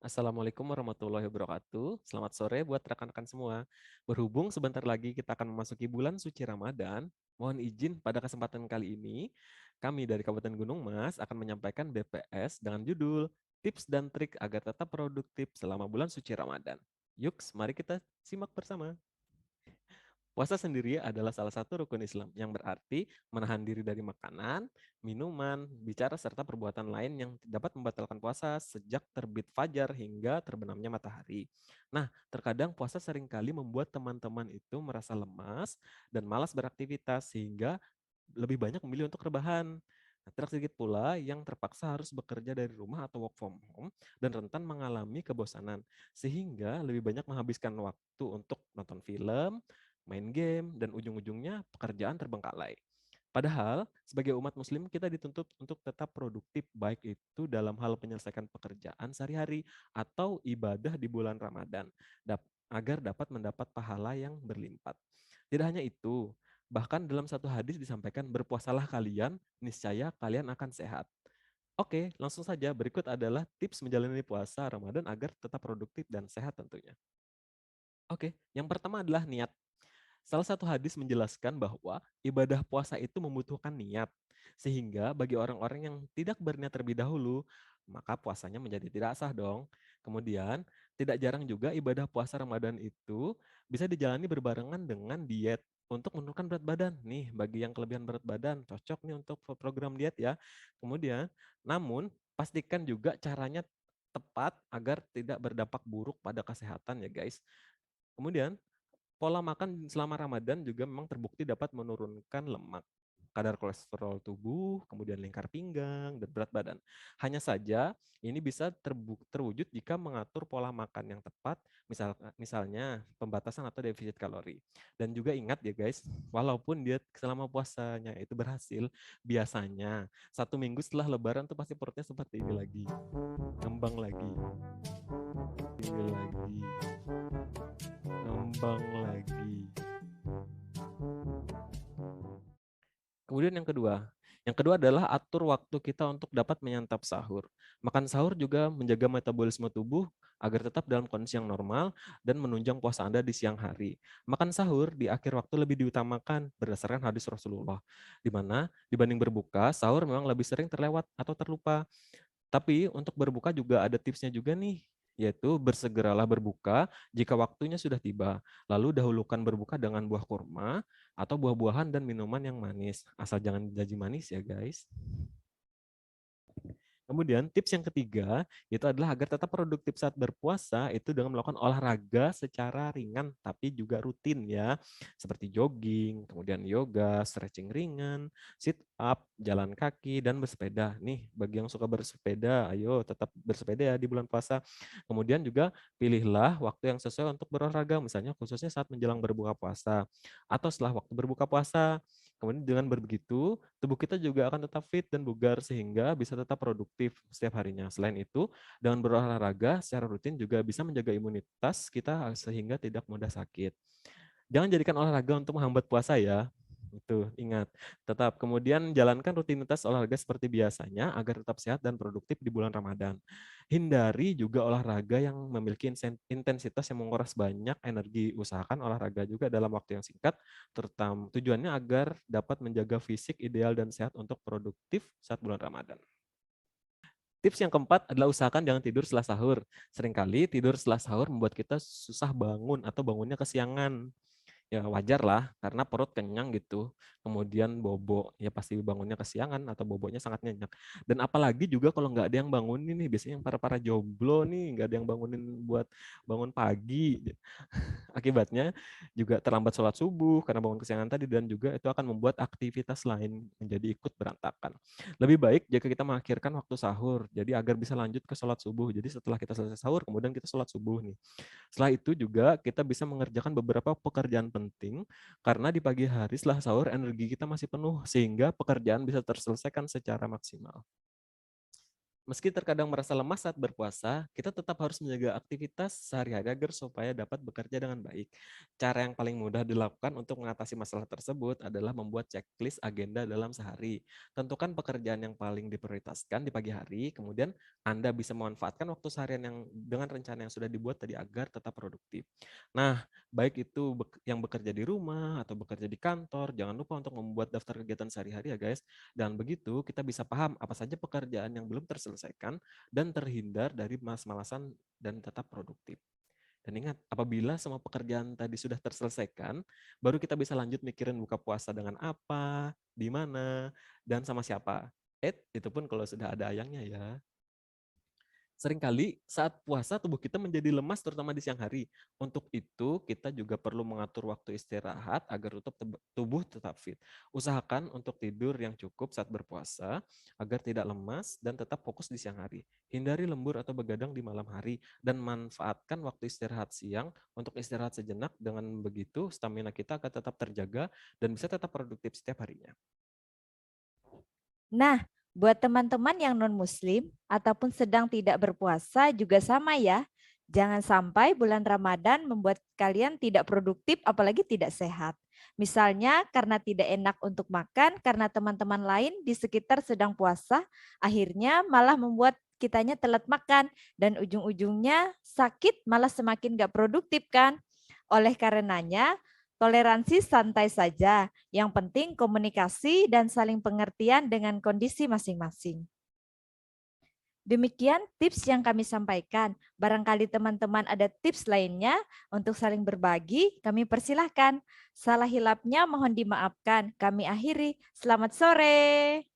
Assalamualaikum warahmatullahi wabarakatuh. Selamat sore buat rekan-rekan semua. Berhubung sebentar lagi kita akan memasuki bulan suci Ramadan, mohon izin pada kesempatan kali ini, kami dari Kabupaten Gunung Mas akan menyampaikan BPS dengan judul Tips dan Trik agar tetap produktif selama bulan suci Ramadan. Yuk, mari kita simak bersama. Puasa sendiri adalah salah satu rukun Islam yang berarti menahan diri dari makanan, minuman, bicara, serta perbuatan lain yang dapat membatalkan puasa sejak terbit fajar hingga terbenamnya matahari. Nah, terkadang puasa seringkali membuat teman-teman itu merasa lemas dan malas beraktivitas sehingga lebih banyak memilih untuk rebahan. Nah, tidak sedikit pula yang terpaksa harus bekerja dari rumah atau work from home dan rentan mengalami kebosanan, sehingga lebih banyak menghabiskan waktu untuk nonton film, main game, dan ujung-ujungnya pekerjaan terbengkalai. Padahal, sebagai umat muslim kita dituntut untuk tetap produktif, baik itu dalam hal menyelesaikan pekerjaan sehari-hari atau ibadah di bulan Ramadan, agar dapat mendapat pahala yang berlimpah. Tidak hanya itu, bahkan dalam satu hadis disampaikan, berpuasalah kalian, niscaya kalian akan sehat. Oke, langsung saja. Berikut adalah tips menjalani puasa Ramadan agar tetap produktif dan sehat tentunya. Oke, yang pertama adalah niat. Salah satu hadis menjelaskan bahwa ibadah puasa itu membutuhkan niat. Sehingga bagi orang-orang yang tidak berniat terlebih dahulu, maka puasanya menjadi tidak sah dong. Kemudian, tidak jarang juga ibadah puasa Ramadan itu bisa dijalani berbarengan dengan diet untuk menurunkan berat badan. Nih, bagi yang kelebihan berat badan, cocok nih untuk program diet ya. Kemudian, namun pastikan juga caranya tepat agar tidak berdampak buruk pada kesehatan ya guys. Kemudian, pola makan selama Ramadan juga memang terbukti dapat menurunkan lemak, kadar kolesterol tubuh, kemudian lingkar pinggang, dan berat badan. Hanya saja, ini bisa terwujud jika mengatur pola makan yang tepat, misalnya pembatasan atau defisit kalori. Dan juga ingat ya guys, walaupun diet selama puasanya itu berhasil, biasanya 1 minggu setelah lebaran tuh pasti perutnya seperti ini lagi, ngembang lagi, ini lagi, ngembang lagi. Kemudian yang kedua adalah atur waktu kita untuk dapat menyantap sahur. Makan sahur juga menjaga metabolisme tubuh agar tetap dalam kondisi yang normal dan menunjang puasa Anda di siang hari. Makan sahur di akhir waktu lebih diutamakan berdasarkan hadis Rasulullah, di mana dibanding berbuka, sahur memang lebih sering terlewat atau terlupa. Tapi untuk berbuka juga ada tipsnya juga nih, yaitu bersegeralah berbuka jika waktunya sudah tiba. Lalu dahulukan berbuka dengan buah kurma atau buah-buahan dan minuman yang manis. Asal jangan jadi manis ya guys. Kemudian tips yang ketiga itu adalah agar tetap produktif saat berpuasa itu dengan melakukan olahraga secara ringan tapi juga rutin ya. Seperti jogging, kemudian yoga, stretching ringan, sit up, jalan kaki, dan bersepeda. Nih bagi yang suka bersepeda, ayo tetap bersepeda ya di bulan puasa. Kemudian juga pilihlah waktu yang sesuai untuk berolahraga, misalnya khususnya saat menjelang berbuka puasa atau setelah waktu berbuka puasa. Kemudian dengan begitu, tubuh kita juga akan tetap fit dan bugar sehingga bisa tetap produktif setiap harinya. Selain itu, dengan berolahraga secara rutin juga bisa menjaga imunitas kita sehingga tidak mudah sakit. Jangan jadikan olahraga untuk menghambat puasa ya. Itu, ingat. Tetap kemudian jalankan rutinitas olahraga seperti biasanya agar tetap sehat dan produktif di bulan Ramadan. Hindari juga olahraga yang memiliki intensitas yang menguras banyak energi. Usahakan olahraga juga dalam waktu yang singkat, terutama tujuannya agar dapat menjaga fisik ideal dan sehat untuk produktif saat bulan Ramadan. Tips yang keempat adalah usahakan jangan tidur setelah sahur. Seringkali tidur setelah sahur membuat kita susah bangun atau bangunnya kesiangan. Ya wajar lah, karena perut kenyang gitu. Kemudian bobo, ya pasti bangunnya kesiangan atau bobonya sangat nyenyak. Dan apalagi juga kalau nggak ada yang bangunin nih, biasanya yang para-para jomblo nih, nggak ada yang bangunin buat bangun pagi. Akibatnya juga terlambat sholat subuh karena bangun kesiangan tadi, dan juga itu akan membuat aktivitas lain menjadi ikut berantakan. Lebih baik jika kita mengakhirkan waktu sahur, jadi agar bisa lanjut ke sholat subuh. Jadi setelah kita selesai sahur, kemudian kita sholat subuh nih. Setelah itu juga kita bisa mengerjakan beberapa pekerjaan penting karena di pagi hari setelah sahur energi kita masih penuh sehingga pekerjaan bisa terselesaikan secara maksimal. Meski terkadang merasa lemas saat berpuasa, kita tetap harus menjaga aktivitas sehari-hari agar supaya dapat bekerja dengan baik. Cara yang paling mudah dilakukan untuk mengatasi masalah tersebut adalah membuat checklist agenda dalam sehari. Tentukan pekerjaan yang paling diprioritaskan di pagi hari, kemudian Anda bisa memanfaatkan waktu seharian yang dengan rencana yang sudah dibuat tadi agar tetap produktif. Nah, baik itu yang bekerja di rumah atau bekerja di kantor, jangan lupa untuk membuat daftar kegiatan sehari-hari ya guys. Dan begitu kita bisa paham apa saja pekerjaan yang belum terselesaikan dan terhindar dari malas-malasan dan tetap produktif. Dan ingat, apabila semua pekerjaan tadi sudah terselesaikan, baru kita bisa lanjut mikirin buka puasa dengan apa, di mana, dan sama siapa. Itu pun kalau sudah ada ayangnya ya. Seringkali saat puasa tubuh kita menjadi lemas terutama di siang hari. Untuk itu kita juga perlu mengatur waktu istirahat agar tubuh tetap fit. Usahakan untuk tidur yang cukup saat berpuasa agar tidak lemas dan tetap fokus di siang hari. Hindari lembur atau begadang di malam hari dan manfaatkan waktu istirahat siang untuk istirahat sejenak. Dengan begitu stamina kita akan tetap terjaga dan bisa tetap produktif setiap harinya. Nah, buat teman-teman yang non-muslim ataupun sedang tidak berpuasa juga sama ya. Jangan sampai bulan Ramadan membuat kalian tidak produktif apalagi tidak sehat. Misalnya karena tidak enak untuk makan karena teman-teman lain di sekitar sedang puasa, akhirnya malah membuat kitanya telat makan dan ujung-ujungnya sakit malah semakin gak produktif kan. Oleh karenanya, toleransi santai saja. Yang penting komunikasi dan saling pengertian dengan kondisi masing-masing. Demikian tips yang kami sampaikan. Barangkali teman-teman ada tips lainnya untuk saling berbagi, kami persilahkan. Salah hilapnya mohon dimaafkan. Kami akhiri. Selamat sore.